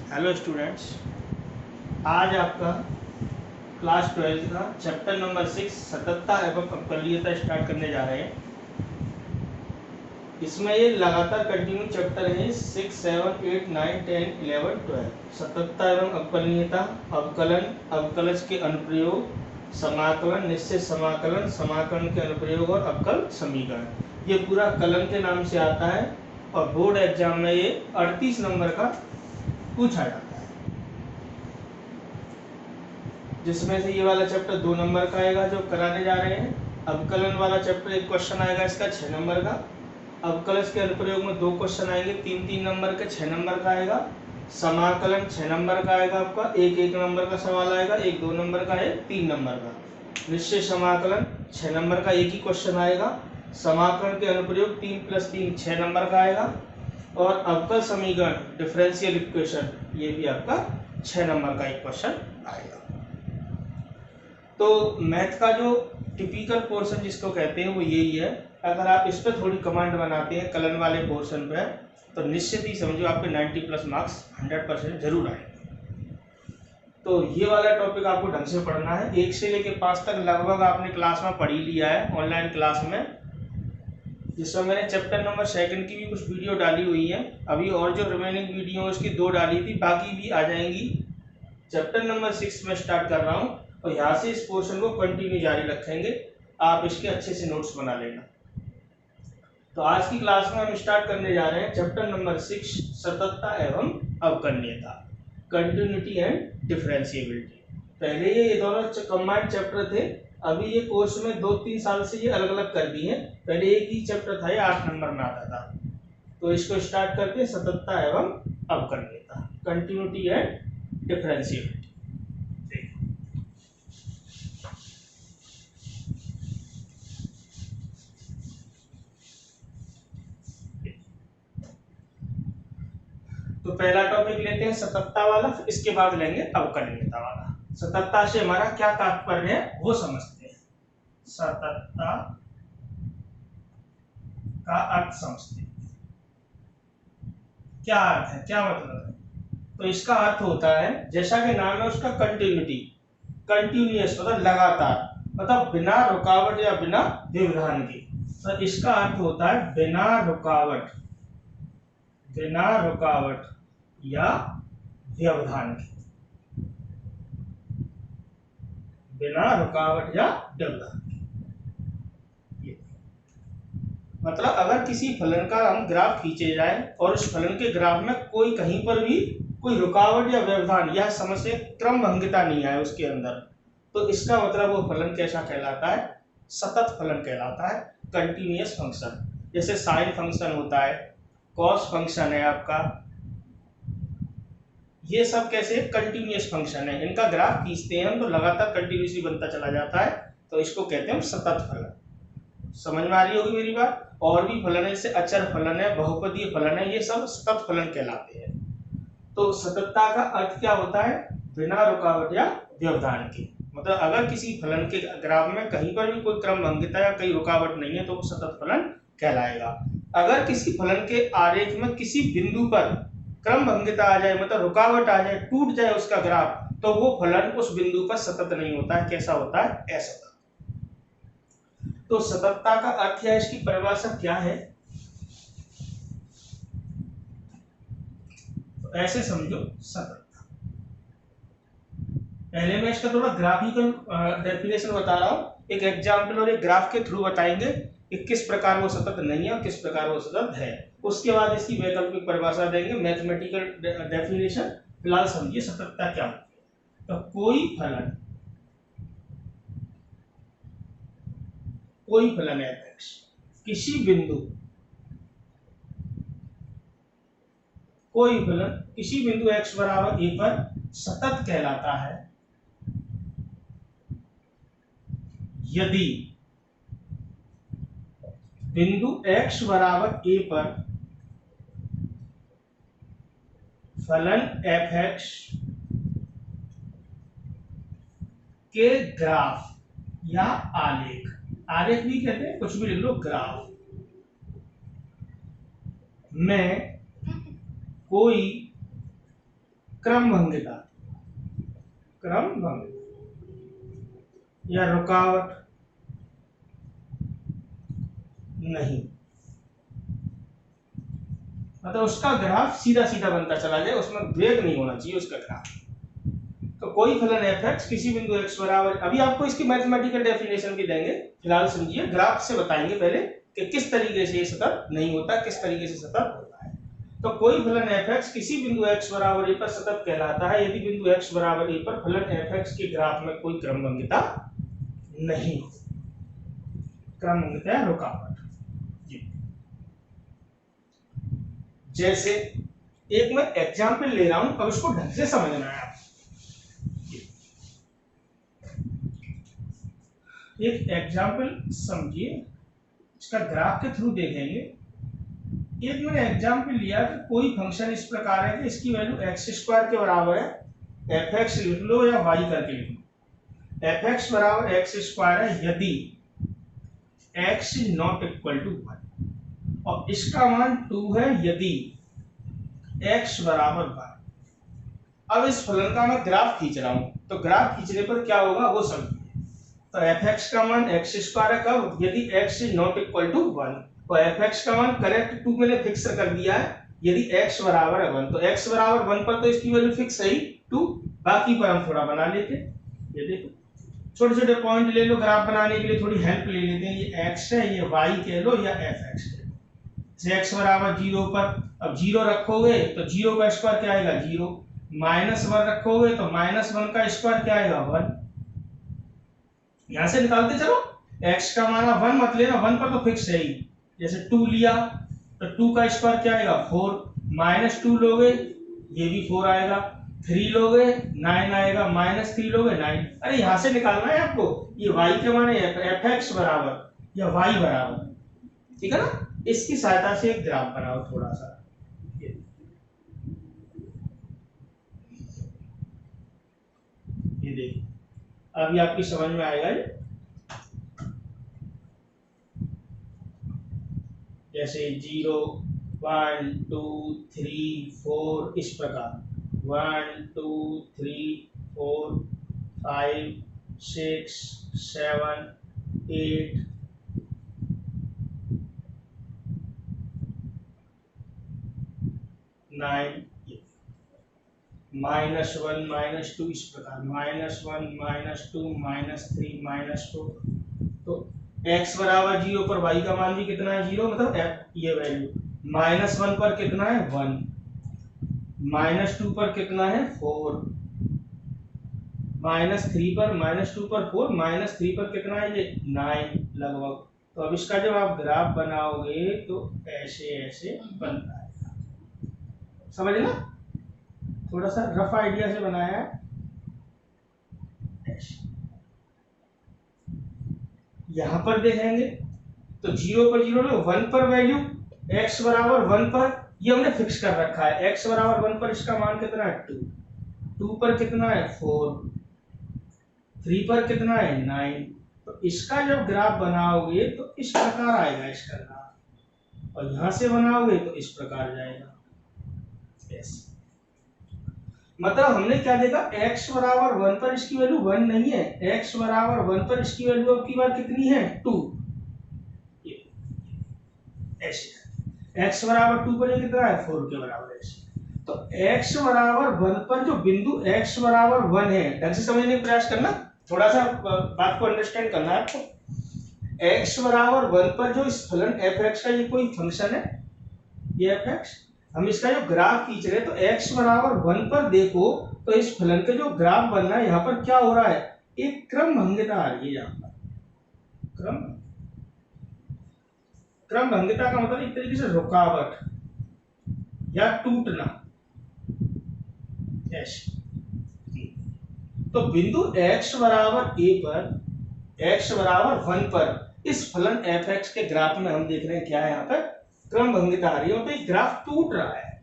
Hello students, आज आपका class 12 का चैप्टर नंबर 6 सततता एवं अवकलनीयता स्टार्ट करने जा रहे हैं। इसमें ये लगातार कंटिन्यू चैप्टर है 6, 7, 8, 9, 10, 11, 12। सततता एवं अवकलनीयता, अवकलन, अवकलज के अनुप्रयोग, समाकलन, निश्चित समाकलन, समाकलन के अनुप्रयोग और अवकल समीकरण। ये पूरा कलन के नाम से आता है और बोर्ड एग्जाम में ये 38 नंबर का पूछा जाता है, जिसमें से ये वाला चैप्टर 2 नंबर का आएगा जो कराने जा रहे हैं। अवकलन वाला चैप्टर एक क्वेश्चन आएगा इसका 6 नंबर का। अवकलज के अनुप्रयोग में 2 क्वेश्चन आएंगे, 3 नंबर के 6 नंबर का आएगा। समाकलन 6 नंबर का आएगा आपका, 1 नंबर का सवाल आएगा, 1 2 नंबर का है, 3 नंबर का। निश्चित समाकलन 6 नंबर का एक ही क्वेश्चन आएगा। समाकलन के अनुप्रयोग 3 + 3 6 नंबर का आएगा। और अवकल समीकरण डिफरेंशियल इक्वेशन ये भी आपका 6 नंबर का एक क्वेश्चन आएगा। तो मैथ का जो टिपिकल पोर्शन जिसको कहते हैं वो यही है। अगर आप इस पर थोड़ी कमांड बनाते हैं कलन वाले पोर्शन पे, तो निश्चित ही समझो आपके 90+ मार्क्स 100% जरूर आएंगे। तो ये वाला टॉपिक आपको ढंग से पढ़ना है। 1 से लेकर 5 तक लगभग आपने क्लास में पढ़ ही लिया है ऑनलाइन क्लास में, जिसमें मैंने चैप्टर नंबर 2 की भी कुछ वीडियो डाली हुई है। अभी और जो रिमेनिंग वीडियो है उसकी 2 डाली थी, बाकी भी आ जाएंगी। चैप्टर नंबर 6 में स्टार्ट कर रहा हूँ और यहाँ से इस पोर्शन को कंटिन्यू जारी रखेंगे। आप इसके अच्छे से नोट्स बना लेना। तो आज की क्लास में हम स्टार्ट करने जा रहे हैं चैप्टर नंबर 6 सततता एवं अवकलनीयता, कंटिन्यूटी एंड डिफरेंशिएबिलिटी। पहले ये दोनों कंबाइंड चैप्टर थे, अभी ये कोर्स में 2-3 साल से ये अलग अलग कर दिए हैं। पहले एक ही चैप्टर था, ये 8 नंबर में आता था। तो इसको स्टार्ट करते हैं सततता एवं अवकलनीयता, कंटिन्यूटी एंड डिफरेंशिएबिलिटी। तो पहला टॉपिक लेते हैं सततता वाला, फिर इसके बाद लेंगे अवकलनीयता वाला। सततता से हमारा क्या तात्पर्य है वो समझते हैं। सततता का अर्थ समझते हैं, क्या अर्थ है, क्या मतलब है। तो इसका अर्थ होता है, जैसा कि नाम है उसका, कंटिन्यूटी, कंटिन्यूअस मतलब लगातार, मतलब बिना रुकावट या बिना व्यवधान के। तो इसका अर्थ होता है बिना रुकावट, बिना रुकावट या व्यवधान के, बिना रुकावट या व्यवधान के। मतलब अगर किसी फलन का हम ग्राफ खींचे जाए और उस फलन के ग्राफ में कोई कहीं पर भी कोई रुकावट या व्यवधान या समस्या क्रम भंगिता नहीं आए उसके अंदर, तो इसका मतलब वो फलन कैसा कहलाता है, सतत फलन कहलाता है, कंटिन्यूअस फंक्शन। जैसे साइन फंक्शन होता है, कॉस फंक्शन है आपका, ये सब कैसे कंटिन्यूअस फंक्शन है। इनका ग्राफ खींचते हैं हम तो लगातार कंटिन्यूसली बनता चला जाता है, तो इसको कहते हैं सतत फलन। समझ में आ रही होगी मेरी बात। और भी फलन है, जैसे अचर फलन है, बहुपदीय फलन है, ये सब सतत फलन कहलाते हैं। तो सततता का अर्थ क्या होता है, बिना रुकावट या व्यवधान के। मतलब अगर किसी फलन के ग्राफ में कहीं पर भी कोई क्रम भंगिता या कोई रुकावट नहीं है तो वो सतत फलन कहलाएगा। अगर किसी फलन के आरेख में किसी बिंदु पर क्रम भंगिता आ जाए, मतलब रुकावट आ जाए, टूट जाए उसका ग्राफ, तो वो फलन उस बिंदु पर सतत नहीं होता है। कैसा होता है, असतत। तो सततता का अर्थ है, इसकी परिभाषा क्या है, तो ऐसे समझो सततता। पहले मैं इसका थोड़ा ग्राफिकल डेफिनेशन बता रहा हूँ, एक एग्जाम्पल और एक ग्राफ के थ्रू बताएंगे कि किस प्रकार वो सतत नहीं है और किस प्रकार वो सतत है। उसके बाद इसकी वैकल्पिक परिभाषा देंगे, मैथमेटिकल डेफिनेशन। फिलहाल समझिए सततता क्या होती है। तो कोई फलन f(x) किसी बिंदु, कोई फलन किसी बिंदु x बराबर a पर सतत कहलाता है यदि बिंदु x बराबर a पर फलन f(x) के ग्राफ या आलेख, आलेख भी कहते हैं, कुछ भी लिख लो, ग्राफ में कोई क्रमभंगिता, क्रमभंग या रुकावट नहीं, मतलब उसका ग्राफ सीधा सीधा बनता चला जाए, उसमें ब्रेक नहीं होना चाहिए उसका ग्राफ। तो कोई फलन f(x) किसी बिंदु x बराबर, अभी आपको इसकी मैथमेटिकल डेफिनेशन भी देंगे, फिलहाल समझिए ग्राफ से बताएंगे पहले कि किस तरीके से ये सतत नहीं होता, किस तरीके से सतत होता है। तो कोई फलन f(x) किसी बिंदु x बराबर a पर सतत कहलाता है यदि बिंदु x बराबर a पर फलन f(x) के ग्राफ में कोई क्रमभंगिता नहीं हो। क्रमभंगिता है रुकावट। जैसे एक मैं एग्जाम्पल ले रहा हूं, अब इसको ढंग से समझना है। एक एग्जाम्पल समझिए, इसका ग्राफ के थ्रू देखेंगे। एक मैंने एग्जाम्पल लिया कि कोई फंक्शन इस प्रकार है कि इसकी वैल्यू x² के बराबर है, f(x) लिख लो या y करके लिख लो। f(x) बराबर x² है यदि x नॉट इक्वल टू 1, और इसका मान 2 है यदि x बराबर 1। अब इस फलन का मैं ग्राफ खींच रहा हूं, तो ग्राफ खींचने पर क्या होगा वो समझिए। तो f(x) का मान x² है कब, यदि x नॉट इक्वल टू 1। तो f(x) का मान करेक्ट 2 मैंने फिक्स कर दिया है, यदि x बराबर है 1। तो x बराबर 1 पर तो इसकी वैल्यू फिक्स है ही 2, बाकी पर हम थोड़ा बना लेते हैं। ये देखो छोटे छोटे पॉइंट ले लो, ग्राफ बनाने के लिए थोड़ी हेल्प ले लेते हैं। ये x है, ये y कह लो या f(x) कह लो। जैसे x बराबर 0 पर, अब 0 रखोगे तो 0 का स्क्वायर क्या आएगा 0, -1 रखोगे तो -1 का स्क्वायर क्या आएगा 1। यहां से निकालते चलो, x का मान 1 मत लेना, 1 पर तो फिक्स है ही। जैसे 2 लिया तो 2 का स्क्वायर क्या आएगा 4, -2 लोगे ये भी 4 आएगा, 3 लोगे 9 आएगा, -3 लोगे 9। अरे यहां से निकालना है आपको, ये y के मान f(x) बराबर या y बराबर, ठीक है ना। इसकी सहायता से एक ग्राफ बनाओ थोड़ा सा। ये देखिए अभी आपकी समझ में आएगा ये। जैसे 0 1 2 3 4 इस प्रकार 1 2 3 4 5 6 7 8 9, -1 -2 इस प्रकार -1 -2 -3 -4। तो x बराबर 0 पर y का मान भी कितना है 0, मतलब ये वैल्यू। -1 पर कितना है 1, -2 पर कितना है 4, -3 पर -2 पर 4, -3 पर कितना है ये 9 लगभग। तो अब इसका जब आप ग्राफ बनाओगे तो ऐसे ऐसे बनता है, समझ ना, थोड़ा सा रफ आइडिया से बनाया है। यहां पर देखेंगे तो 0 पर 0 लो, 1 पर वैल्यू x बराबर 1 पर ये हमने फिक्स कर रखा है, x बराबर 1 पर इसका मान कितना है 2, 2 पर कितना है 4, 3 पर कितना है 9। तो इसका जब ग्राफ बनाओगे तो इस प्रकार आएगा इसका ग्राफ, और यहां से बनाओगे तो इस प्रकार जाएगा। मतलब हमने क्या देखा, x बराबर 1 पर इसकी वैल्यू 1 नहीं है, x बराबर 1 पर इसकी वैल्यू अब की बार कितनी है 2। ऐसे x बराबर 2 पर ये कितना है 4 के बराबर है। तो x बराबर 1 पर जो बिंदु x बराबर 1 है, ढंग से समझने का प्रयास करना, थोड़ा सा बात को अंडरस्टैंड करना है आपको। x बराबर 1 पर जो इस फलन f(x) का ये कोई फंक्शन है, ये f(x), हम इसका जो ग्राफ खींच रहे हैं तो x बराबर 1 पर देखो तो इस फलन के जो ग्राफ बन रहा है यहाँ पर क्या हो रहा है, एक क्रमभंगिता आ रही है यहाँ पर। क्रमभंगिता का मतलब एक तरीके से रुकावट या टूटना ऐसे। तो बिंदु x बराबर a पर, x बराबर 1 पर इस फलन f(x) के ग्राफ में हम देख रहे हैं क्या है यहाँ पर क्रमभंगिता आ रही है, तो एक ग्राफ टूट रहा है।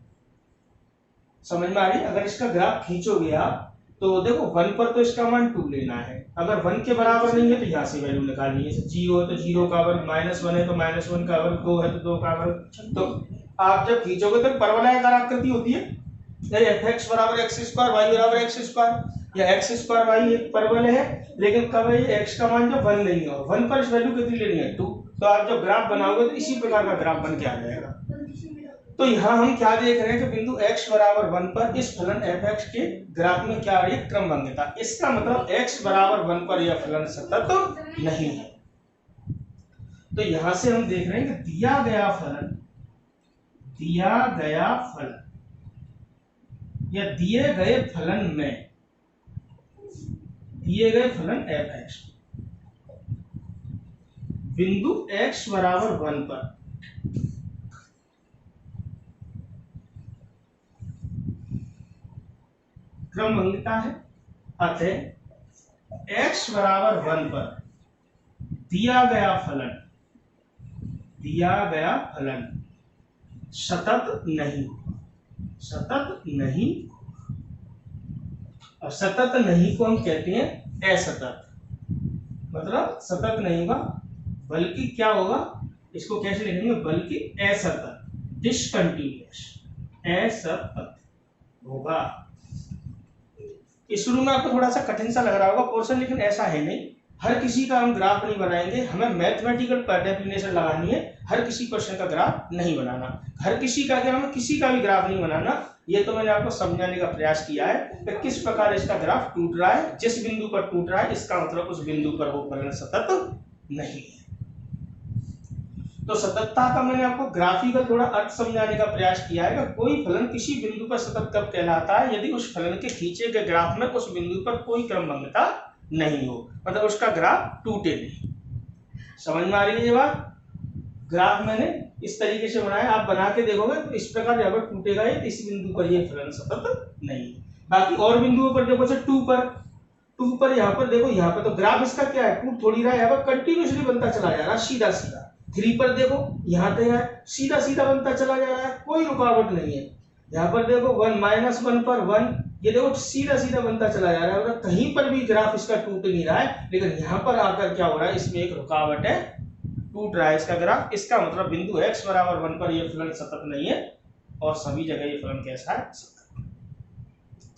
समझ में आ रही है। अगर इसका ग्राफ खींचोगे आप तो देखो 1 पर तो इसका मान 2 लेना है, अगर 1 के बराबर नहीं है तो यहाँ से वैल्यू निकालनी है। 0 है तो 0 का वर्ग, -1 है तो -1 का वर्ग, 2 है तो 2 का वर्ग। तो आप जब खींचोगे तो परवलयाकार आकृति होती है, एफ एक्स बराबर एक्स स्क्वायर वाई बराबर एक्स स्क्वायर, या एक्स स्क्वायर वाई एक परवल है, लेकिन कब है एक्स का मान जो 1 नहीं हो, 1 पर इस वैल्यू कितनी लेनी है 2, तो आप जब ग्राफ बनाओगे तो इसी प्रकार का ग्राफ बन के आ जाएगा। तो यहाँ हम क्या देख रहे हैं कि बिंदु x बराबर 1 पर इस फलन f(x) के ग्राफ में क्या आ रही है क्रमभंगता, इसका मतलब x बराबर 1 पर यह फलन सतत तो नहीं है। तो यहां से हम देख रहे हैं कि दिया गया फलन या दिए गए फलन में दिए गए फलन f(x) बिंदु x बराबर 1 पर क्रमभंगता है, अतः x बराबर 1 पर दिया गया फलन सतत नहीं होगा, सतत नहीं। और सतत नहीं को हम कहते हैं असतत, मतलब सतत नहीं होगा बल्कि क्या होगा, इसको कैसे लिखेंगे, बल्कि असतत, डिसकंटिन्यूअस, असतत होगा। शुरू में आपको थोड़ा सा कठिन सा लग रहा होगा पोर्शन, लेकिन ऐसा है नहीं। हर किसी का हम ग्राफ नहीं बनाएंगे, हमें मैथमेटिकल डेफिनेशन लगानी है, हर किसी क्वेश्चन का ग्राफ नहीं बनाना। हर किसी का क्या, हमें किसी का भी ग्राफ नहीं बनाना। ये तो मैंने आपको समझाने का प्रयास किया है कि किस प्रकार इसका ग्राफ टूट रहा है, जिस बिंदु पर टूट रहा है इसका मतलब उस बिंदु पर वो फलन सतत नहीं है। तो सततता का मैंने आपको ग्राफिकल थोड़ा अर्थ समझाने का प्रयास किया है कि कोई फलन किसी बिंदु पर सतत कब कहलाता है, यदि उस फलन के खींचे गए ग्राफ में उस बिंदु पर कोई क्रमभंगता नहीं हो, मतलब उसका ग्राफ टूटे नहीं। समझ में आ रही है ये बात? ग्राफ मैंने इस तरीके से बनाया, आप बना के देखोगे तो इस प्रकार यहाँ पर टूटेगा, इस बिंदु पर ये फलन सतत नहीं है। बाकी और बिंदुओं पर देखो, जैसे 2 पर यहाँ पर देखो, यहाँ पर तो ग्राफ इसका क्या है, टूट थोड़ी रहा है, यहाँ पर कंटिन्यूसली बनता चला जा रहा है सीधा सीधा। 3 पर देखो, यहाँ तक है सीधा सीधा बनता चला जा रहा है, कोई रुकावट नहीं है। यहाँ पर देखो 1 -1 पर 1, ये देखो सीधा सीधा बनता चला जा रहा है, मतलब कहीं पर भी ग्राफ इसका टूट नहीं रहा है। लेकिन यहाँ पर आकर क्या हो रहा है, इसमें एक रुकावट है, टूट रहा है इसका ग्राफ। इसका मतलब बिंदु x बराबर 1 पर यह फलन सतत नहीं है, और सभी जगह ये फलन कैसा है, सतत।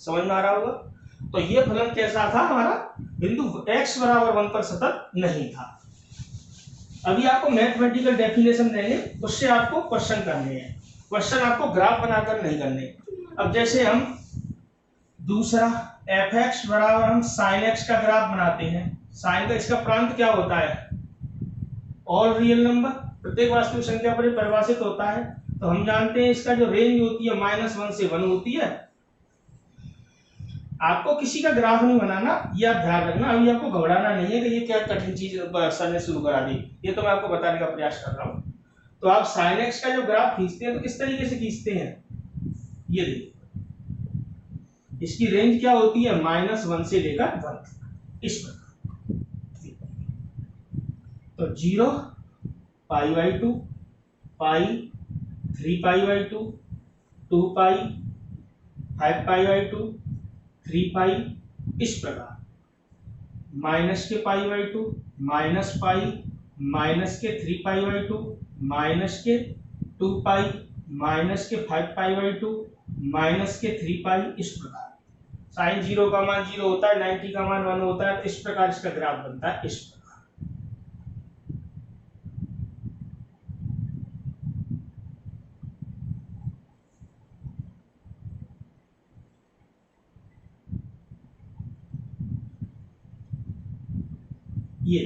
समझ में आ रहा होगा? तो ये फलन कैसा था हमारा, बिंदु x बराबर 1 पर सतत नहीं था। अभी आपको मैथमेटिकल डेफिनेशन देंगे, उससे आपको क्वेश्चन करने हैं। क्वेश्चन आपको ग्राफ बनाकर नहीं करने। अब जैसे हम दूसरा f(x) बराबर हम sin x का ग्राफ बनाते हैं। sin का इसका प्रांत क्या होता है, ऑल रियल नंबर, प्रत्येक वास्तविक संख्या पर परिभाषित होता है। तो हम जानते हैं इसका जो रेंज होती है -1 से 1 होती है। आपको किसी का ग्राफ नहीं बनाना, ये आप ध्यान रखना। अभी आपको घबराना नहीं है कि ये क्या कठिन चीज सर ने शुरू करा दी, ये तो मैं आपको बताने का प्रयास कर रहा हूँ। तो आप sin x का जो ग्राफ खींचते हैं तो किस तरीके से खींचते हैं, ये देखिए, इसकी रेंज क्या होती है, -1 से लेकर 1, इस प्रकार। तो 0, π/2, पाई, 3π/2, 2π, 5π/2, 3π, इस प्रकार। माइनस के π/2, माइनस पाई, माइनस के 3π/2, माइनस के 2π, माइनस के 5π/2, माइनस के 3π, इस प्रकार। साइन 0 का मान 0 होता है, 90 का मान 1 होता है, तो इस प्रकार इसका ग्राफ बनता है, इस प्रकार। ये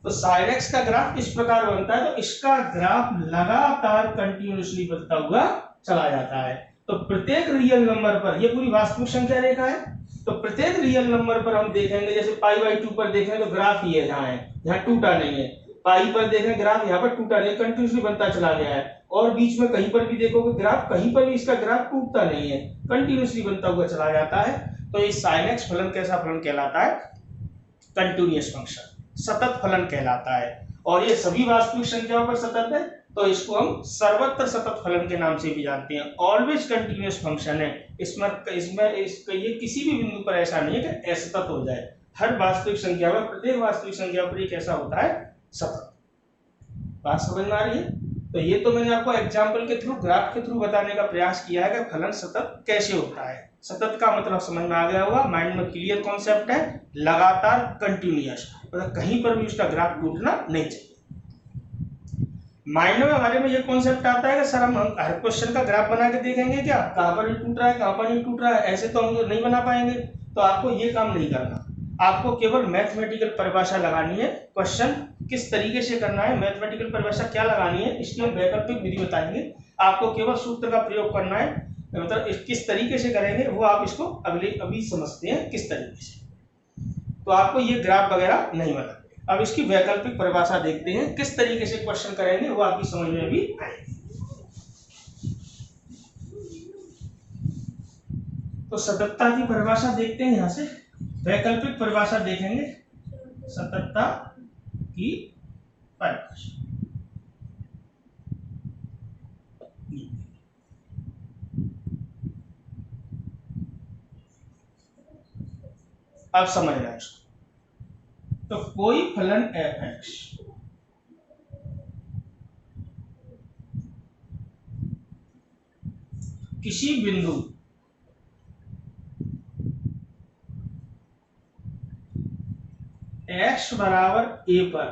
तो sin x का ग्राफ इस प्रकार बनता है। तो इसका ग्राफ लगातार कंटिन्यूअसली बढ़ता हुआ चला जाता है। तो प्रत्येक रियल नंबर पर, ये पूरी वास्तविक संख्या रेखा है, तो प्रत्येक रियल नंबर पर हम देखेंगे, जैसे π/2 पर देखें तो ग्राफ ये जहाँ है, यहाँ टूटा नहीं है। पाई पर देखें ग्राफ यहाँ पर टूटा नहीं, कंटिन्यूअसली बनता चला गया है। और बीच में कहीं पर भी देखोगे ग्राफ, कहीं पर भी इसका ग्राफ टूटता नहीं है, कंटिन्यूअसली बनता हुआ चला जाता है। तो ये sin x फलन कैसा फलन कहलाता है, कंटिन्यूअस फंक्शन, सतत फलन कहलाता है। और ये सभी वास्तविक संख्याओं पर सतत है, तो इसको हम सर्वत्र सतत फलन के नाम से भी जानते हैं। ऑलवेज कंटिन्यूअस फंक्शन है। इसमें ये किसी भी बिंदु पर ऐसा नहीं है कि असतत हो जाए। हर वास्तविक संख्या पर, प्रत्येक वास्तविक संख्या पर एक ऐसा होता है सतत। बात समझ में आ रही है? तो ये तो मैंने आपको एग्जाम्पल के थ्रू, ग्राफ के थ्रू बताने का प्रयास किया है कि फलन सतत कैसे होता है। सतत का मतलब समझ में आ गया होगा, माइंड में क्लियर कॉन्सेप्ट है, लगातार, कंटिन्यूअस, मतलब कहीं पर भी उसका ग्राफ टूटना नहीं चाहिए। माइंड में हमारे में ये कॉन्सेप्ट आता है कि सर हम हर क्वेश्चन का ग्राफ बना के देखेंगे क्या, कहाँ पर टूट रहा है कहाँ पर नहीं टूट रहा है, ऐसे तो हम नहीं बना पाएंगे। तो आपको ये काम नहीं करना, आपको केवल मैथमेटिकल परिभाषा लगानी है। क्वेश्चन किस तरीके से करना है, मैथमेटिकल परिभाषा क्या लगानी है, इसकी हम वैकल्पिक विधि बताएंगे। आपको केवल सूत्र का प्रयोग करना है, मतलब किस तरीके से करेंगे वो आप इसको अभी समझते हैं किस तरीके से। तो आपको ये ग्राफ वगैरह नहीं बनाना। अब इसकी वैकल्पिक परिभाषा देखते हैं, किस तरीके से क्वेश्चन करेंगे वो आपकी समझ में भी आएगी। तो सततता की परिभाषा देखते हैं, यहां से वैकल्पिक परिभाषा देखेंगे, सततता की परिभाषा। अब समझना इसको। तो कोई फलन f(x) किसी बिंदु x बराबर a पर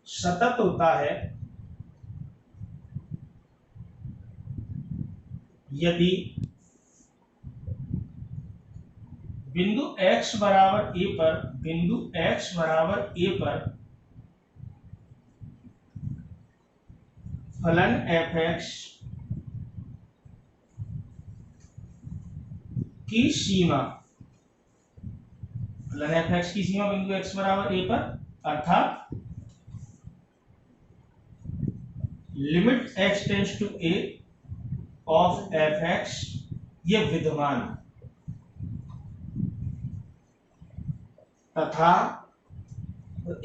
सतत होता है यदि बिंदु x बराबर a पर फलन f(x) की सीमा, फलन f(x) की सीमा बिंदु x बराबर a पर, अर्थात limit x tends to a of f(x) ये विद्यमान तथा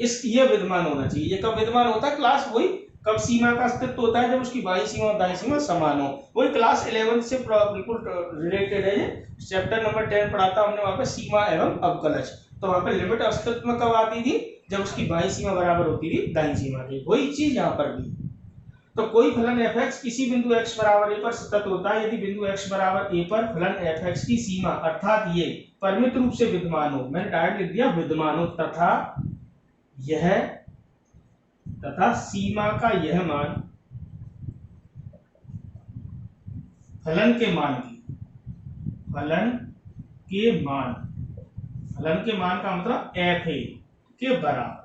ये विद्यमान होना चाहिए। ये कब विद्यमान होता है क्लास, वही कब सीमा का अस्तित्व होता है, जब उसकी बाई सीमा और दाई सीमा समान हो। वही क्लास 11 से बिल्कुल रिलेटेड है, ये चैप्टर नंबर 10 पढ़ा था हमने वहां पे सीमा एवं अवकलज। तो वहां पे लिमिट अस्तित्व में कब आती थी, जब उसकी बाई सीमा बराबर होती थी दाई सीमा की। वही चीज यहाँ पर भी। तो कोई फलन f(x) किसी बिंदु x बराबर a पर सतत होता है यदि बिंदु x बराबर a पर फलन f(x) की सीमा, अर्थात ये परिमित रूप से विद्यमान हो, मैंने डायरेक्ट लिख दिया विद्यमान हो, तथा सीमा का यह मान फलन के मान का मतलब f है के बराबर।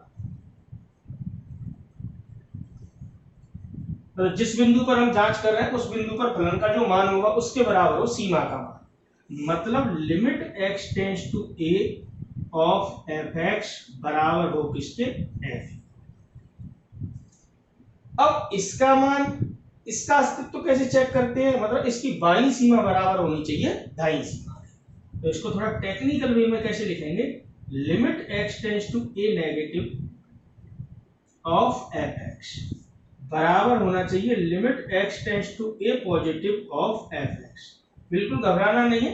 तो जिस बिंदु पर हम जांच कर रहे हैं उस बिंदु पर फलन का जो मान होगा उसके बराबर हो सीमा का मान। मतलब limit x tends to a of f(x) बराबर हो किसके, f। अब इसका मान, इसका अस्तित्व कैसे चेक करते हैं, मतलब इसकी बाईं सीमा बराबर होनी चाहिए दाईं सीमा। तो इसको थोड़ा टेक्निकल वे में कैसे लिखेंगे, limit x tends to a negative of f(x) बराबर होना चाहिए limit x tends to a positive of f(x). बिल्कुल घबराना नहीं है,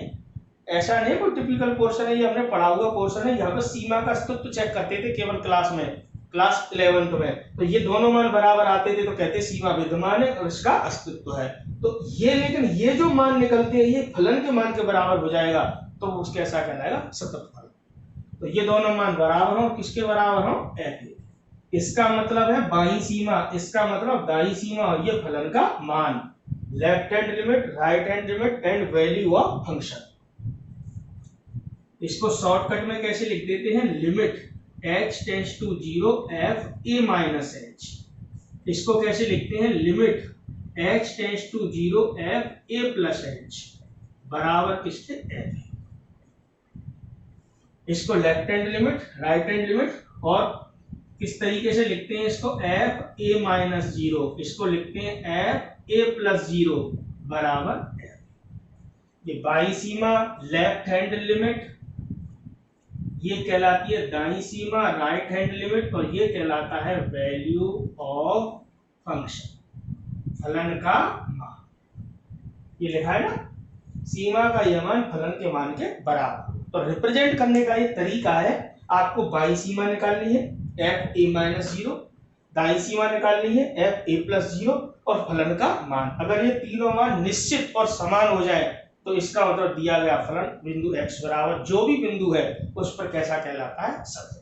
ऐसा नहीं कोई टिपिकल पोर्शन है, ये हमने पढ़ा हुआ पोर्शन है। यहाँ पर सीमा का अस्तित्व चेक करते थे केवल क्लास में, क्लास 11 में। तो ये दोनों मान बराबर आते थे तो कहते सीमा विद्यमान है और इसका अस्तित्व है। तो ये, लेकिन ये जो मान निकलते हैं ये फलन के मान के बराबर हो जाएगा तो उसके ऐसा कहलाएगा सतत फलन। तो ये दोनों मान बराबर हो, किसके बराबर हो, f। इसका मतलब है बाईं सीमा, इसका मतलब दाईं सीमा, और ये फलन का मान, left hand limit, right hand limit and value of function. इसको शॉर्टकट में कैसे लिख देते हैं, limit x tends to 0 f a minus h। इसको कैसे लिखते हैं, limit x tends to 0 f a plus h बराबर किसके, f। इसको left hand limit, right hand limit, और किस तरीके से लिखते हैं इसको, f a माइनस 0, इसको लिखते हैं f a प्लस 0 बराबर f। ये by Seema, left hand limit, ये कहलाती है दाईं सीमा, राइट हैंड लिमिट, और ये कहलाता है वैल्यू ऑफ फंक्शन, फलन का मान। ये लिखा है ना, सीमा का यह मान फलन के मान के बराबर। तो रिप्रेजेंट करने का ये तरीका है, आपको बाई सीमा निकालनी है, एफ ए माइनस जीरो, दाई सीमा निकालनी है एफ ए प्लस जीरो, और फलन का मान। अगर ये तीनों मान निश्चित और समान हो जाए तो इसका मतलब दिया गया फलन बिंदु x बराबर जो भी बिंदु है उस पर कैसा कहलाता है, सतत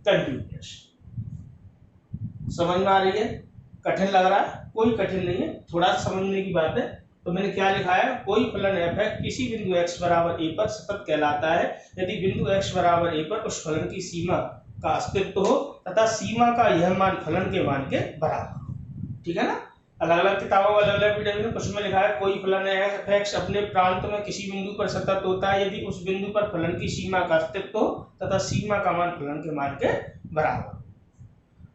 कंटिन्यूअस। समझ में आ रही है? कठिन लग रहा है? कोई कठिन नहीं है, थोड़ा समझने की बात है। तो मैंने क्या लिखा है, कोई फलन f है किसी बिंदु x बराबर a पर सतत कहलाता है यदि बिंदु x बराबर a पर उस फलन की सीमा का अस्तित्व हो तथा सीमा का यह मान फलन के मान के बराबर हो। ठीक है ना? अलग अलग किताबों अलग अलग वीडियो में कुछ में लिखा है कोई फलन f(x) अपने प्रांत में किसी बिंदु पर सतत होता है यदि उस बिंदु पर फलन की सीमा का अस्तित्व हो तथा सीमा का मान फलन के मान के बराबर।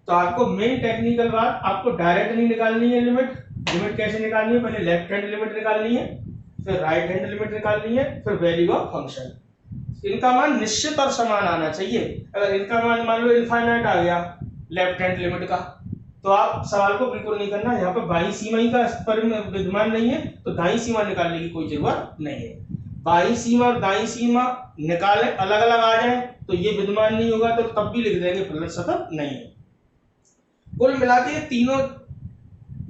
तो आपको मेन टेक्निकल बात, आपको डायरेक्ट नहीं निकालनी है लिमिट। लिमिट कैसे निकालनी है, पहले लेफ्ट हैंड लिमिट निकालनी है, फिर राइट हैंड लिमिट निकालनी है, फिर वैल्यू ऑफ फंक्शन। इनका मान निश्चित और समान आना चाहिए। अगर इनका मान मान लो इनफाइनाइट आ गया लेफ्ट हैंड लिमिट का, तो आप सवाल को बिल्कुल नहीं करना। यहाँ पर बाई सीमा ही का विद्यमान नहीं है तो दाई सीमा निकालने की कोई जरूरत नहीं है। बाई सीमा और दाई सीमा निकाले अलग अलग आ जाए तो ये विद्यमान नहीं होगा तो तब भी लिख देंगे फलन सतत नहीं है। कुल मिला के तीनों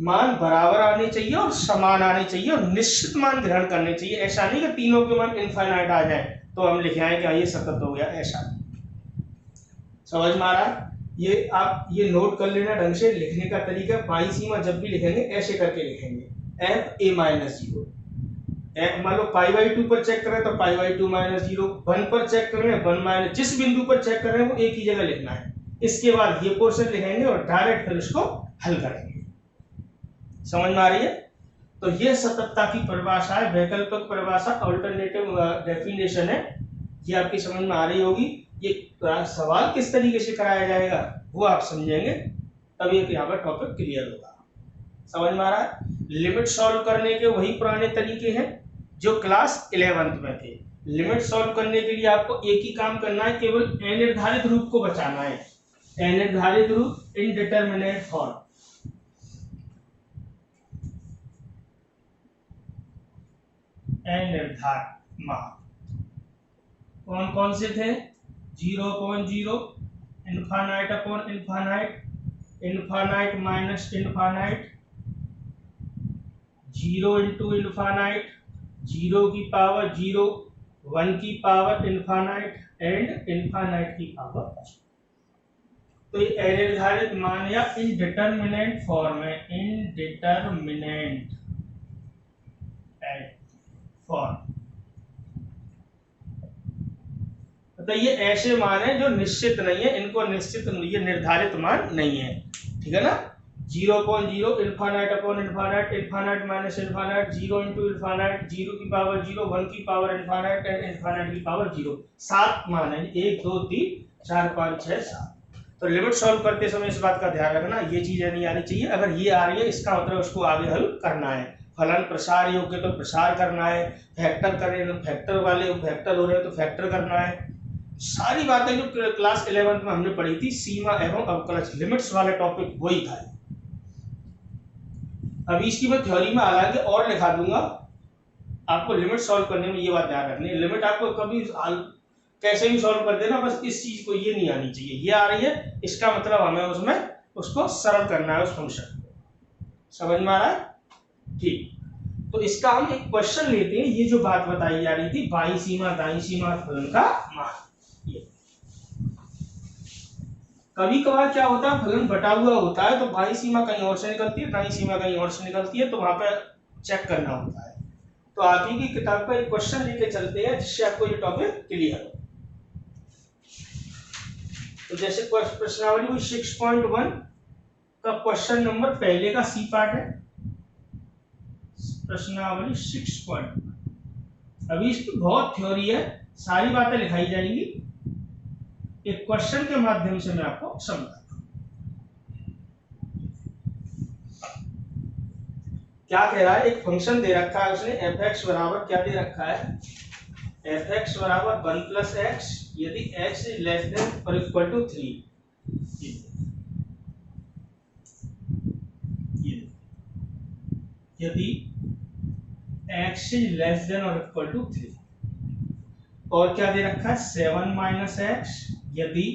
मान बराबर आने चाहिए और समान आने चाहिए और निश्चित मान ग्रहण करने चाहिए। ऐसा नहीं कि तीनों के मान इनफाइनाइट आ जाए तो हम लिखे आए कि ये सतत हो गया, ऐसा। समझ में आ रहा है? ये आप ये नोट कर लेना ढंग से। लिखने का तरीका, बाई सीमा जब भी लिखेंगे ऐसे करके लिखेंगे एफ ए माइनस जीरो। मान लो पाई बाई 2 पर चेक करें तो पाई बाई 2 माइनस जीरो, 1 पर चेक करें 1 माइनस, जिस बिंदु पर चेक कर रहे हैं वो एक ही जगह लिखना है। इसके बाद ये पोर्शन लिखेंगे और डायरेक्ट फिर उसको हल करेंगे। समझ में आ रही है? तो ये सततता की परिभाषा है, वैकल्पिक परिभाषा, अल्टरनेटिव डेफिनेशन है। ये आपकी समझ में आ रही होगी। ये सवाल किस तरीके से कराया जाएगा वो आप समझेंगे तब ये यहाँ पर टॉपिक क्लियर होगा। समझ में आ रहा है? लिमिट सॉल्व करने के वही पुराने तरीके हैं जो क्लास 11th में थे। लिमिट सॉल्व करने के लिए आपको एक ही काम करना है, केवल अनिर्धारित रूप को बचाना है। अनिर्धारित रूप, इनडिटरमिनेट फॉर्म। अनिर्धारित मान कौन कौन से थे? 0/0, infinite upon infinite, infinite minus infinite, 0 into infinite, 0 की पावर 0, 1 की पावर इनफाइनाइट एंड इनफाइनाइट की पावर। तो ये अनिर्धारित मान या इनडिटरमिनेट फॉर्म है, इनडिटरमिनेट फॉर्म। तो ये ऐसे मान है जो निश्चित नहीं है, इनको निश्चित, ये निर्धारित मान नहीं है। ठीक है ना? 0/0, infinite upon infinite, infinite minus infinite, 0 into infinite, 0 की पावर 0, 1 की पावर इनफाइनाइट एंड इनफाइनाइट की पावर 0। 7 मान है, 1 2 3 4 5 6 7। तो लिमिट सॉल्व करते समय इस बात का ध्यान रखना, ये चीजें नहीं आनी चाहिए। अगर ये आ रही है इसका मतलब उसको आगे हल करना है। फलन प्रसार योग्य तो प्रसार करना है, फैक्टर करें तो फैक्टर वाले फैक्टर हो रहे हैं तो फैक्टर करना है। सारी बातें जो क्लास 11th में हमने पढ़ी थी, सीमा एवं अवकलज लिमिट्स वाला टॉपिक वही था। अभी इसकी मैं थ्योरी में हालांकि और लिखा दूंगा। आपको लिमिट सॉल्व करने में ये बात ध्यान रखनी है, लिमिट आपको कभी कैसे भी सॉल्व कर देना, बस इस चीज को ये नहीं आनी चाहिए। ये आ रही है इसका मतलब हमें उसमें उसको सरल करना है, उस फंक्शन को। समझ में आ रहा है? ठीक। तो इसका हम एक क्वेश्चन लेते हैं। ये जो बात बताई जा रही थी बाई सीमा दाई सीमा फलन का मान, ये कभी कभार क्या होता है फलन बटा हुआ होता है तो बाई सीमा कहीं और से निकलती है, दाई सीमा कहीं और से निकलती है, तो वहां पे चेक करना होता है। तो आप ही की किताब का एक क्वेश्चन लेके चलते हैं जिससे आपको ये टॉपिक क्लियर हो। तो जैसे प्रश्नावली 6.1 का क्वेश्चन नंबर पहले का सी पार्ट है। प्रश्नावली 6.1। अभी इसकी बहुत थ्योरी है, सारी बातें लिखाई जाएंगी, एक क्वेश्चन के माध्यम से मैं आपको समझाता हूं। क्या कह रहा है, एक फंक्शन दे रखा है उसने f(x) बराबर क्या दे रखा है, f(x) बराबर 1 प्लस x यदि x इज लेस देन और इक्वल टू 3। यदि x इज लेस देन और इक्वल टू 3, और क्या दे रखा है 7 माइनस x यदि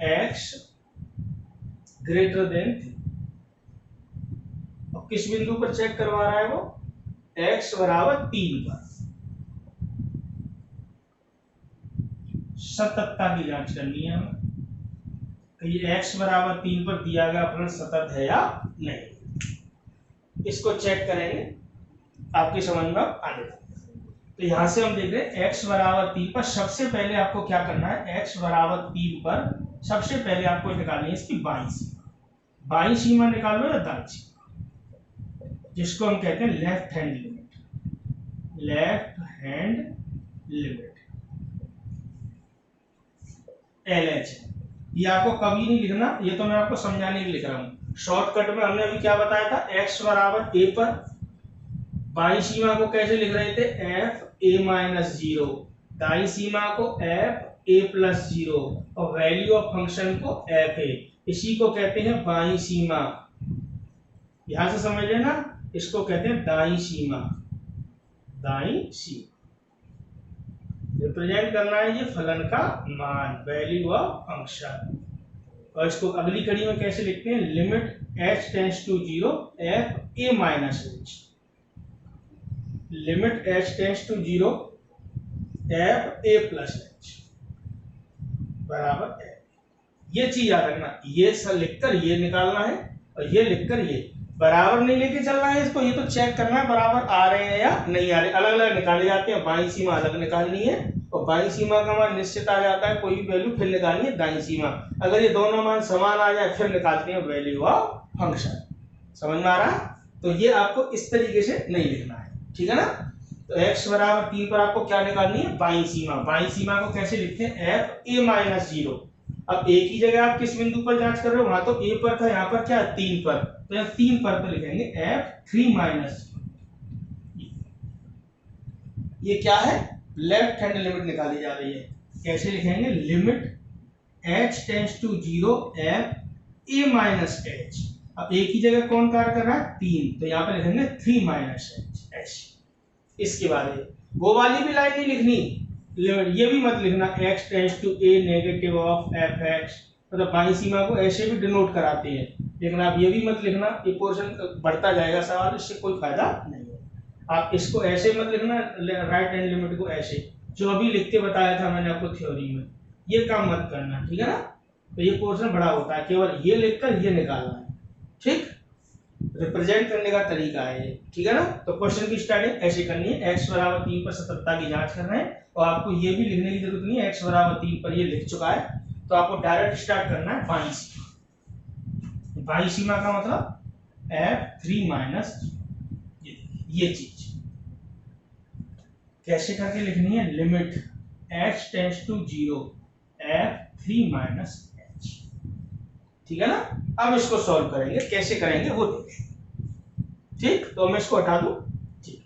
x ग्रेटर देन 3। अब किस बिंदु पर चेक करवा रहा है वो, x बराबर 3 पर सततता की जांच करनी है हमें कि ये x बराबर 3 पर दिया गया फलन सतत है या नहीं। इसको चेक करेंगे आपकी समझ में आने तक। तो यहां से हम देख रहे हैं x बराबर 3 पर सबसे पहले आपको क्या करना है, x बराबर 3 पर सबसे पहले आपको निकालनी है इसकी बाईं सीमा। बाईं सीमा निकाल लो या दाईं सीमा, जिसको हम कहते हैं left hand limit. Left hand limit LH। ये आपको कभी नहीं लिखना, ये तो मैं आपको समझाने के लिए लिख रहा हूँ। शॉर्टकट में हमने अभी क्या बताया था, x बराबर a पर बाईं सीमा को कैसे लिख रहे थे, f a माइनस 0, दाईं सीमा को f a प्लस 0 और वैल्यू ऑफ फंक्शन को f a। इसी को कहते हैं बाईं सीमा। यहां से समझ लेना, इसको कहते हैं दाईं सीमा। दाईं सीमा रिप्रेजेंट करना है ये फलन का मान, वैल्यू ऑफ फंक्शन। और इसको अगली कड़ी में कैसे लिखते हैं, limit h tends to 0 f a minus h। Limit h tends to 0 f a plus h बराबर है। ये चीज याद रखना, ये सब लिखकर ये निकालना है और ये लिखकर ये बराबर नहीं लेके चलना है इसको। ये तो चेक करना है बराबर आ रहे हैं या नहीं आ रहे। अलग अलग निकाले जाते हैं, बाईं सीमा अलग निकालनी है और बाईं सीमा का मान निश्चित आ जाता है, कोई भी वैल्यू फिर निकालनी है दाईं सीमा। अगर ये दोनों मान समान आ जाए फिर निकालते हैं वैल्यू ऑफ फंक्शन। समझ में आ रहा? तो ये आपको इस तरीके से नहीं लिखना है, ठीक है ना। तो x बराबर 3 पर आपको क्या निकालनी है, बाईं सीमा। बाईं सीमा को कैसे लिखते हैं, f a माइनस 0। अब a की जगह आप किस बिंदु पर जांच कर रहे हो, वहां तो a पर था, यहाँ पर क्या है 3 पर, तो यहाँ 3 पर तो लिखेंगे f 3 माइनस। ये क्या है, लेफ्ट हैंड लिमिट निकाली जा रही है। कैसे लिखेंगे, limit h tends to 0 f a minus h। अब a की जगह कौन कार्य कर रहा है, 3, तो यहाँ पे लिखेंगे 3 माइनस h। इसके बाद वो वाली भी लाइन नहीं लिखनी, ये भी मत लिखना x tends to a negative of fx, मतलब बाईं सीमा को ऐसे भी डिनोट कराते हैं, लेकिन आप ये भी मत लिखना, ये पोर्शन बढ़ता जाएगा सवाल, इससे कोई फायदा नहीं है। आप इसको ऐसे मत लिखना, राइट हैंड लिमिट को ऐसे, जो अभी लिख के बताया था मैंने आपको थ्योरी में, ये काम मत करना, ठीक है ना। तो ये पोर्शन बड़ा होता है, केवल ये लिखकर ये निकालना है, ठीक। रिप्रेजेंट करने का तरीका है ये, ठीक है ना। तो क्वेश्चन की स्टार्टिंग ऐसे करनी है, x बराबर 3 पर सततता की जांच करना है और आपको ये भी लिखने की जरूरत नहीं है, x बराबर 3 पर ये लिख चुका है, तो आपको डायरेक्ट स्टार्ट करना है बाईं सीमा। बाईं सीमा का मतलब f3 माइनस, ये चीज कैसे करके लिखनी है, limit h tends to 0 f3 minus h, ठीक है ना। अब इसको सॉल्व करेंगे, कैसे करेंगे वो देखें, ठीक। तो मैं इसको हटा दूं, ठीक।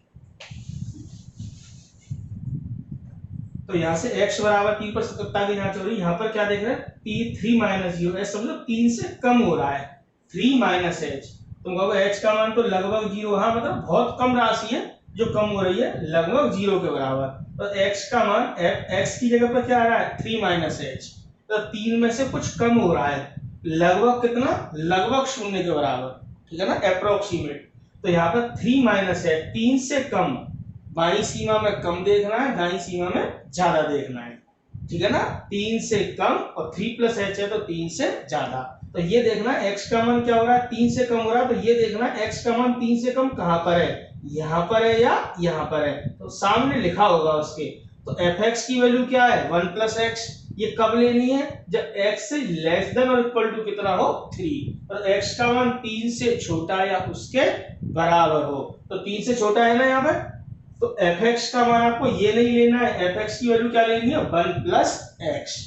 तो यहां से x बराबर 3 पर सततता की जांच हो रही है, यहां पर क्या देख रहे हैं, 3 माइनस 0, ऐसा समझो 3 से कम हो रहा है, 3 माइनस h। तुम कहोगे h का मान तो लगभग 0, हाँ मतलब बहुत कम राशि है जो कम हो रही है, लगभग 0 के बराबर। तो x का मान, x की जगह पर क्या आ रहा है, 3 माइनस h, तो 3 में से कुछ कम हो रहा है, लगभग कितना, लगभग 0 के बराबर, ठीक है ना, अप्रोक्सीमेट। तो यहाँ पर 3 माइनस है, 3 से कम, बाईं सीमा में कम देखना है, दाईं सीमा में ज्यादा देखना है, ठीक है ना। 3 से कम और 3 प्लस h है तो 3 से ज्यादा। तो ये देखना x का मान क्या हो रहा है, 3 से कम हो रहा है, तो ये देखना x का मान 3 से कम कहां पर है, यहाँ पर है या यहाँ पर है, तो सामने लिखा होगा उसके। तो fx की वैल्यू क्या है, 1 प्लस x। ये कब लेनी है, जब x से लेस देन और इक्वल टू कितना हो, 3, और x का मान 3 से छोटा या उसके बराबर हो। तो 3 से छोटा है ना यहाँ पर, तो fx का मान आपको ये नहीं लेना है, fx की वैल्यू क्या लेनी है, 1 प्लस x।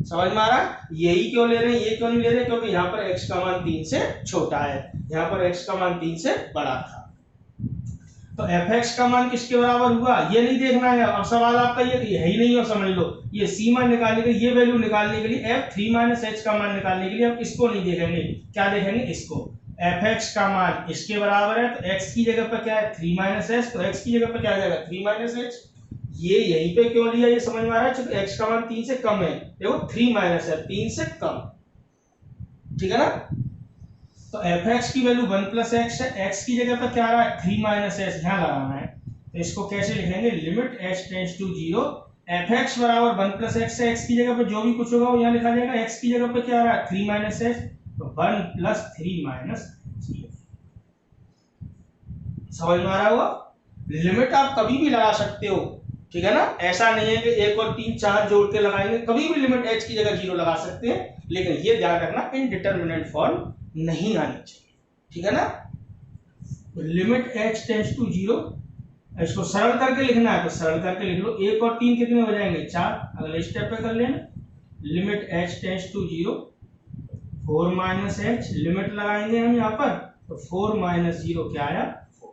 समझ में आ रहा है, यही क्यों ले रहे हैं, ये क्यों नहीं ले रहे, क्योंकि यहाँ पर x का मान 3 से छोटा है, यहाँ पर x का मान 3 से बड़ा था। तो fx का मान किसके बराबर हुआ, ये नहीं देखना है। अब सवाल आपका ये है ही नहीं हो, समझ लो, ये सीमा निकालने के लिए, ये वैल्यू निकालने के लिए, f3 माइनस h का मान निकालने के लिए हम इसको नहीं देखेंगे, क्या देखेंगे, इसको। fx का मान इसके बराबर है, तो x की जगह पर क्या है, 3 माइनस h, तो x की जगह पर क्या आ जाएगा, 3 माइनस h। ये यहीं पे क्यों लिया, ये समझ में आ रहा है, क्योंकि x का मान 3 से कम है। देखो 3 माइनस है 3 से कम, ठीक है ना। तो fx की वैल्यू 1 प्लस एक्स है, x की जगह पर क्या आ रहा है 3 माइनस एच, ध्यान लगाना है। तो इसको कैसे लिखेंगे, limit h tends to 0 fx बराबर 1 प्लस एक्स है, x की जगह पर जो भी कुछ होगा वो यहाँ लिखा जाएगा, x की जगह पर क्या आ रहा है 3 माइनस एच, तो 1 प्लस 3 माइनस 0। समझ में आ रहा होगा। लिमिट आप कभी भी लगा सकते हो, ठीक है ना, ऐसा नहीं है कि 1 और 3 4 जोड़ के लगाएंगे, कभी भी लिमिट h की जगह 0 लगा सकते हैं, लेकिन ये ध्यान रखना इनडिटरमिनेट फॉर्म नहीं आनी चाहिए, ठीक है ना। लिमिट h टेंड्स टू 0, इसको सरल करके लिखना है तो सरल करके लिख लो, 1 और 3 कितने हो जाएंगे 4, अगले स्टेप पे कर लेना। Limit h tends to 0 4 minus h, limit लगाएंगे हम यहाँ पर, तो 4 माइनस 0 क्या आया 4।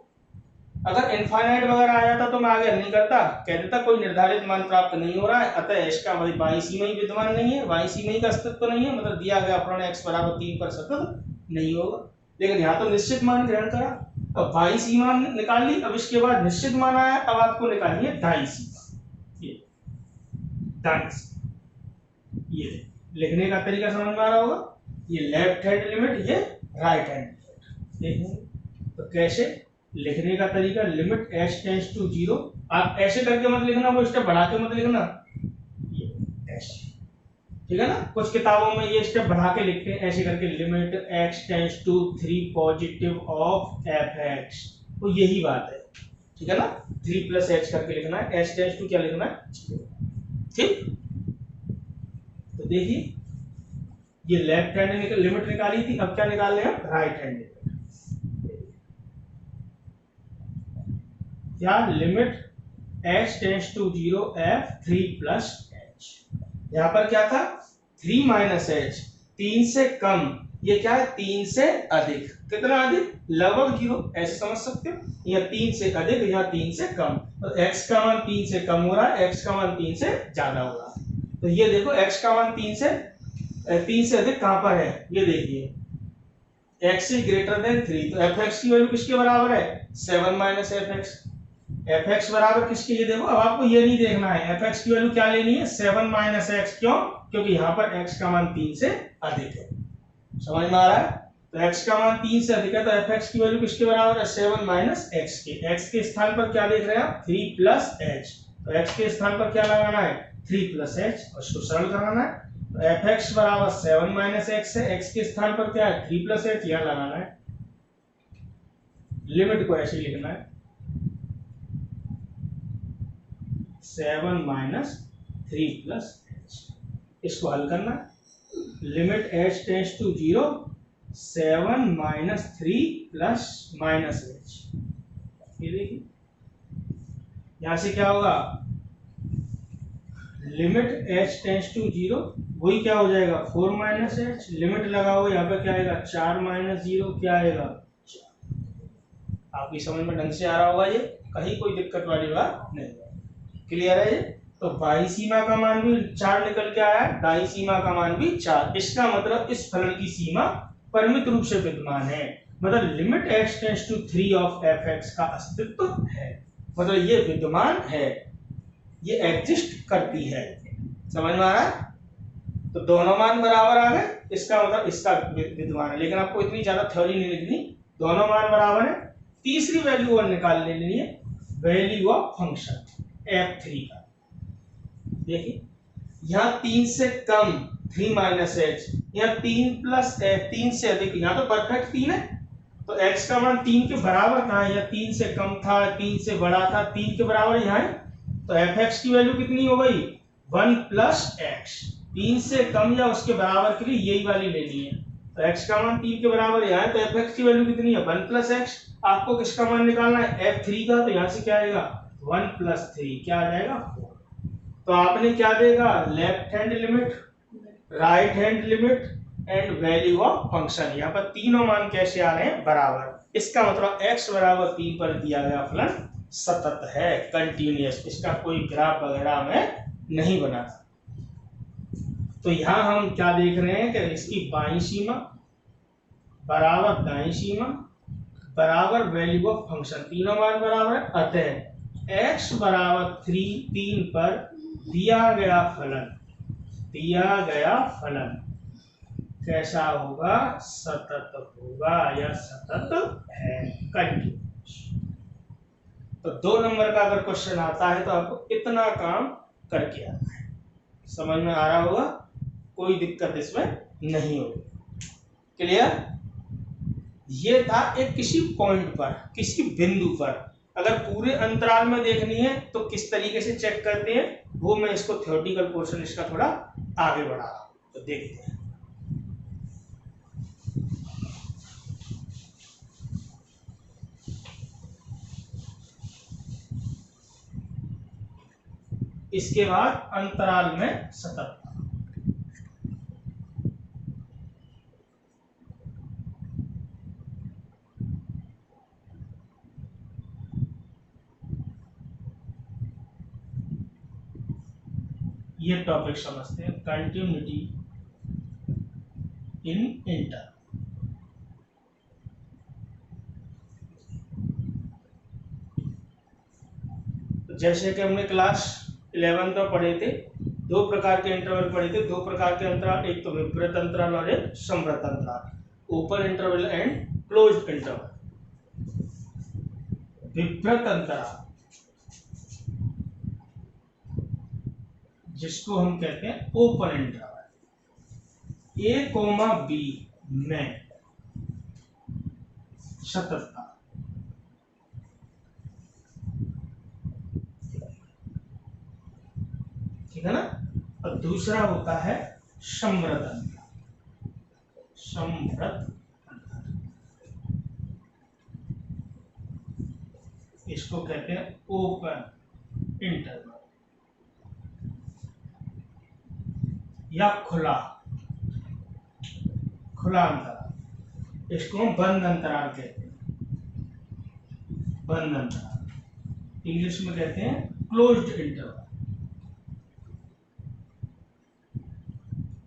अगर इनफाइनाइट वगैरह आ जाता तो मैं आगे नहीं करता, कह देता कोई निर्धारित मान प्राप्त नहीं हो रहा है, अतः इसका मतलब बाई सीमा ही विद्यमान नहीं है, बाई सीमा ही का अस्तित्व नहीं है, मतलब दिया गया अपना x बराबर 3 पर सतत नहीं होगा। लेकिन यहाँ तो निश्चित मान ग्रहण करा, अब बाई सीमा निकाल ली, अब इसके बाद निश्चित मान आया, अब आपको निकालनी है दाई सीमा। ये दाई सीमा, ये लिखने का तरीका समझ में आ रहा होगा, ये लेफ्ट हैंड लिमिट, ये राइट हैंड लिमिट। देखेंगे तो कैसे लिखने का तरीका, लिमिट h टेंड्स टू 0, आप ऐसे करके मत लिखना, वो स्टेप बढ़ा के मत लिखना, ये ऐसे, ठीक है ना। कुछ किताबों में ये स्टेप बढ़ा के लिखते हैं ऐसे करके, limit x tends to 3 positive of fx, तो यही बात है, ठीक है ना, 3 प्लस h करके लिखना है, h टेंड्स टू क्या लिखना है, ठीक। तो देखिए ये लेफ्ट हैंड लिमिट निकाली थी, अब क्या निकाल रहे हैं राइट हैंड लिमिट, क्या limit h tends to 0 f 3 plus h, यहाँ पर क्या था 3 माइनस h, 3 से कम, ये क्या है 3 से अधिक, कितना अधिक लगभग 0, ऐसे समझ सकते हो, या 3 से अधिक या 3 से कम, तो x का मान 3 से कम हो रहा है, x का मान 3 से ज्यादा हो रहा है। तो ये देखो x का मान 3 से अधिक कहां पर है, ये देखिए x इज ग्रेटर देन 3, तो fx की वैल्यू किसके बराबर है 7 माइनस fx, fx बराबर किसके, ये देखो अब आपको ये नहीं देखना है, fx की वैल्यू क्या लेनी है 7 माइनस x, क्यों, क्योंकि यहाँ पर x का मान 3 से अधिक है, समझ में आ रहा है। तो x का मान 3 से अधिक है, तो fx की वैल्यू किसके बराबर है 7 माइनस x के, x के स्थान पर क्या देख रहे हैं आप 3 प्लस h, तो x के स्थान पर क्या लगाना है 3 प्लस h, और इसको सरल कराना है, तो fx बराबर 7 माइनस x है, x के स्थान पर क्या है 3 प्लस h, यहाँ लगाना है, लिमिट को ऐसे लिखना है 7 माइनस 3 प्लस h, इसको हल करना, limit h tends to 0 7 minus 3 plus minus h, ये देखिए यहां से क्या होगा, लिमिट h टेंड्स टू 0 वही क्या हो जाएगा 4 माइनस h, लिमिट लगाओ यहाँ पे क्या आएगा 4 माइनस 0 क्या आएगा 4। आपकी समझ में ढंग से आ रहा होगा, ये कहीं कोई दिक्कत वाली बात नहीं है, क्लियर है ये। तो बाई सीमा का मान भी 4 निकल के आया, दाई सीमा का मान भी 4, इसका मतलब इस फलन की सीमा परिमित रूप से विद्यमान है, मतलब limit x tends to 3 of fx का अस्तित्व है, मतलब ये विद्यमान है, ये एग्जिस्ट करती है, समझ में आ रहा है। तो दोनों मान बराबर आ गए, इसका मतलब इसका विद्यमान है, लेकिन आपको इतनी ज्यादा थ्योरी नहीं लिखनी, दोनों मान बराबर है। तीसरी वैल्यू और निकाल लेनी है, वैल्यू ऑफ फंक्शन f3 का, देखिए यहाँ 3 से कम 3 माइनस h, यहाँ 3 प्लस 3 से अधिक, यहाँ तो परफेक्ट 3 है, तो x का मान 3 के बराबर कहाँ है, या 3 से कम था 3 से बड़ा था 3 के बराबर यहाँ है, तो fx की वैल्यू कितनी हो गई 1 प्लस x, 3 से कम या उसके बराबर के लिए यही वाली लेनी है, तो x का मान 3 के बराबर यहाँ है, तो fx की वैल्यू कितनी है 1 प्लस x, आपको किसका मान निकालना है f3 का, तो यहाँ से क्या आएगा 1 प्लस 3 क्या आ जाएगा 4, तो आपने क्या देगा left hand limit, right hand limit and value of function, यहाँ पर तीनों मान कैसे आ रहे हैं बराबर, इसका मतलब x बराबर 3 पर दिया गया फलन सतत है, कंटिन्यूअस, इसका कोई ग्राफ वगैरह में नहीं बना। तो यहाँ हम क्या देख रहे हैं कि इसकी बाईं सीमा बराबर दाईं सीमा बराबर वैल्यू ऑफ फंक्शन, तीनों मान बराबर है, अतः x बराबर 3 पर दिया गया फलन कैसा होगा? सतत होगा या सतत है, कंटिन्यूअस। तो 2 नंबर का अगर क्वेश्चन आता है तो आपको इतना काम करके आना है। समझ में आ रहा होगा, कोई दिक्कत इसमें नहीं होगी। क्लियर? ये था एक किसी पॉइंट पर, किसी बिंदु पर। अगर पूरे अंतराल में देखनी है तो किस तरीके से चेक करते हैं, वो मैं इसको थ्योरेटिकल पोर्शन इसका थोड़ा आगे बढ़ा रहा हूं, तो देखते हैं। इसके बाद अंतराल में सतत। ये टॉपिक समझते हैं, कंटिन्यूटी इन इंटर। तो जैसे कि हमने क्लास 11 में पढ़े थे, 2 प्रकार के इंटरवल पढ़े थे, 2 प्रकार के अंतराल, एक तो विपरीत अंतराल और एक समवर्त अंतराल, open interval and closed interval. विपरीत अंतराल जिसको हम कहते हैं ओपन इंटरवल, a, b में सततता। ठीक है ना? और दूसरा होता है समवर्त अंतराल। समवर्त अंतराल इसको कहते हैं ओपन इंटरवल या खुला अंतराल। इसको हम बंद अंतराल कहते हैं, बंद अंतराल। इंग्लिश में कहते हैं क्लोज्ड इंटरवल,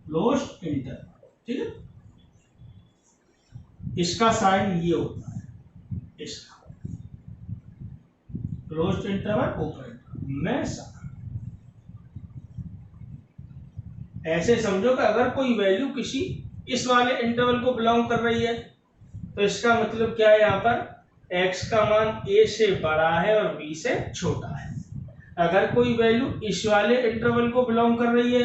क्लोज्ड इंटरवल। ठीक है? इसका साइन ये होता है, इसका क्लोज्ड इंटरवल, ओपन इंटरवल में साइन। ऐसे समझो कि अगर कोई वैल्यू किसी इस वाले इंटरवल को बिलोंग कर रही है तो इसका मतलब क्या है, यहाँ पर x का मान a से बड़ा है और b से छोटा है। अगर कोई वैल्यू इस वाले इंटरवल को बिलोंग कर रही है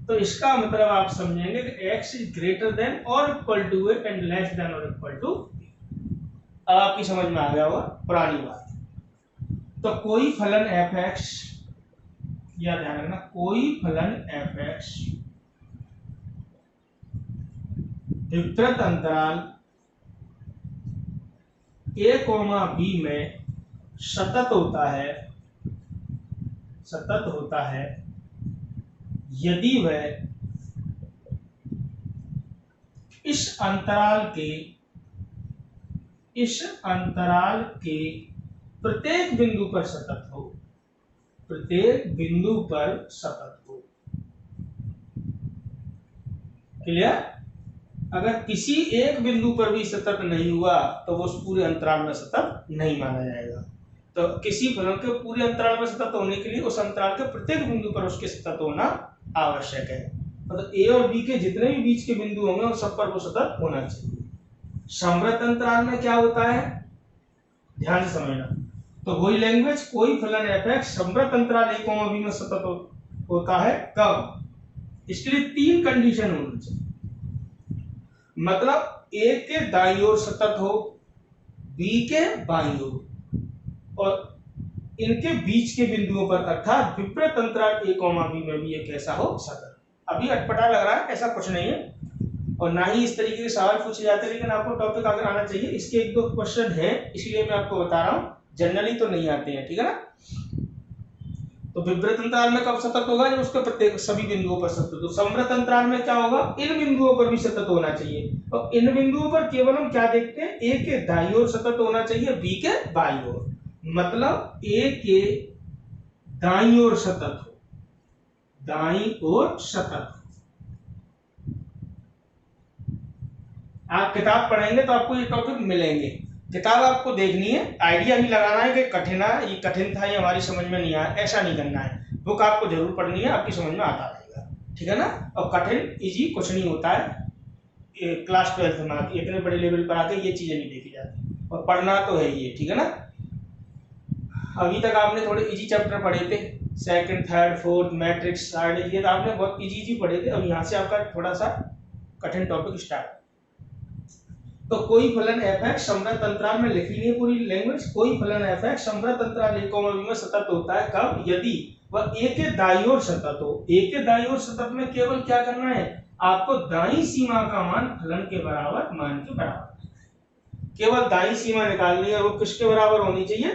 तो इसका मतलब आप समझेंगे कि x इज ग्रेटर देन और equal to a and less than और इक्वल टू b। अब आपकी समझ में आ गया होगा पुरानी बात। तो कोई फलन f(x), या ध्यान रखना, कोई फलन f(x) विपरीत अंतराल a, b में सतत होता है यदि वह इस अंतराल के प्रत्येक बिंदु पर सतत हो, क्लियर? अगर किसी एक बिंदु पर भी सतत नहीं हुआ तो वो उस पूरे अंतराल में सतत नहीं माना जाएगा। तो किसी फलन के पूरे अंतराल में सतत होने के लिए उस अंतराल के प्रत्येक बिंदु पर उसके सतत होना आवश्यक है। मतलब ए और बी के जितने भी बीच के बिंदु होंगे उन सब पर वो सतत होना चाहिए। समवर्त अंतराल में क्या होता है, ध्यान से समझना। तो वही लैंग्वेज, कोई फलन f(x) समवर्त अंतराल a, b में सतत होता है कब? इसके लिए 3 कंडीशन होनी चाहिए। मतलब a के दाईं ओर सतत हो, b के बाईं ओर, और इनके बीच के बिंदुओं पर अर्थात विपरीत अंतराल a, b में भी ये कैसा हो, सतत। अभी अटपटा लग रहा है, ऐसा कुछ नहीं है और ना ही इस तरीके के सवाल पूछे जाते हैं, लेकिन आपको टॉपिक अगर आना चाहिए। इसके 1-2 क्वेश्चन है इसलिए मैं आपको बता रहा हूं, जनरली तो नहीं आते हैं। ठीक है ना? तो विपरीत अंतराल में कब सतत होगा? जब उसके प्रत्येक सभी बिंदुओं पर सतत हो। समवर्त अंतराल में क्या होगा? इन बिंदुओं पर भी सतत होना चाहिए। और इन बिंदुओं पर केवल हम क्या देखते हैं, a के दाईं ओर सतत होना चाहिए, b के बाईं ओर। मतलब a के दाईं ओर सतत हो, दाईं ओर सतत। आप किताब पढ़ेंगे तो आपको ये टॉपिक मिलेंगे। किताब आपको देखनी है, आइडिया भी लगाना है कि कठिन है, ये कठिन था, ये हमारी समझ में नहीं आया, ऐसा नहीं करना है। बुक आपको जरूर पढ़नी है, आपकी समझ में आता रहेगा, ठीक है ना। और कठिन इजी कुछ नहीं होता है, क्लास 12th में आके इतने बड़े लेवल पर आके ये चीजें नहीं देखी जाती, और पढ़ना तो है ये, ठीक है ना। अभी तक आपने थोड़े इजी चैप्टर पढ़े थे, सेकंड, थर्ड, फोर्थ, मैट्रिक्स, ये तो आपने बहुत इजी पढ़े थे। अब यहाँ से आपका थोड़ा सा कठिन टॉपिक स्टार्ट। तो कोई फलन f(x) समवृत्त अंतराल में लिखी नहीं पूरी लैंग्वेज। कोई फलन f(x) समवृत्त अंतराल a, b में सतत होता है कब? यदि वह a के दाईं ओर सतत हो। a के दाईं ओर सतत में केवल क्या करना है, आपको दाईं सीमा का मान फलन के बराबर मान के बराबर, केवल दाईं सीमा निकालनी है, वो किसके बराबर होनी चाहिए?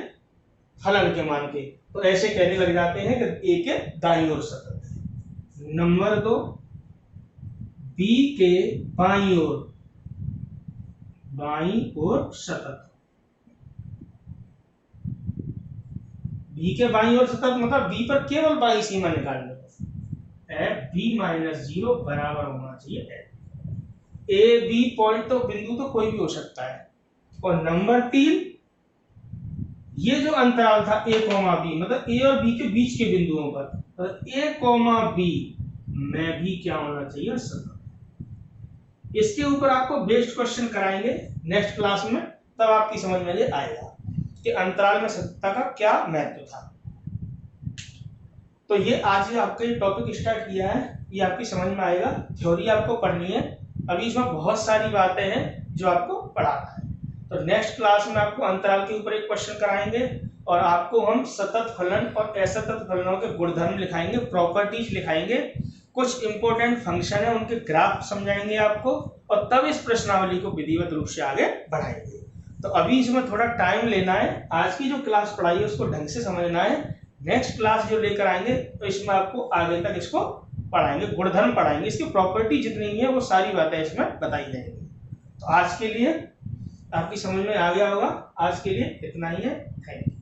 फलन के मान के। तो ऐसे कहने लग जाते हैं कि a के दाईं ओर सतत है। नंबर 2, b के बाईं ओर सतत। b के बाईं ओर सतत मतलब b पर केवल बाईं सीमा निकालनी है। b-0 बराबर होना चाहिए a b पॉइंट, तो बिंदु तो कोई भी हो सकता है। और नंबर 3, ये जो अंतराल था a, b मतलब a और b के बीच के बिंदुओं पर, तो a, b में भी क्या होना चाहिए? सतत। इसके ऊपर आपको बेस्ड क्वेश्चन कराएंगे नेक्स्ट क्लास में, तब आपकी समझ में ये आएगा कि अंतराल में सततता का क्या महत्व था। तो ये आज जो आपका ये टॉपिक स्टार्ट किया है, ये आपकी समझ में आएगा। थ्योरी आपको पढ़नी है, अभी इसमें बहुत सारी बातें हैं जो आपको पढ़ाना है। तो नेक्स्ट क्लास में आपको अंतराल के ऊपर एक क्वेश्चन कराएंगे, और आपको हम सतत फलन और असतत फलनों के गुणधर्म लिखाएंगे, प्रॉपर्टीज लिखाएंगे, कुछ इंपॉर्टेंट फंक्शन है उनके ग्राफ समझाएंगे आपको, और तब इस प्रश्नावली को विधिवत रूप से आगे बढ़ाएंगे। तो अभी इसमें थोड़ा टाइम लेना है, आज की जो क्लास पढ़ाई है उसको ढंग से समझना है। नेक्स्ट क्लास जो लेकर आएंगे तो इसमें आपको आगे तक इसको पढ़ाएंगे, गुणधर्म पढ़ाएंगे, इसकी प्रॉपर्टी जितनी है वो सारी बातें इसमें बताई जाएंगी। तो आज के लिए आपकी समझ में आ गया होगा, आज के लिए इतना ही है। Thank you.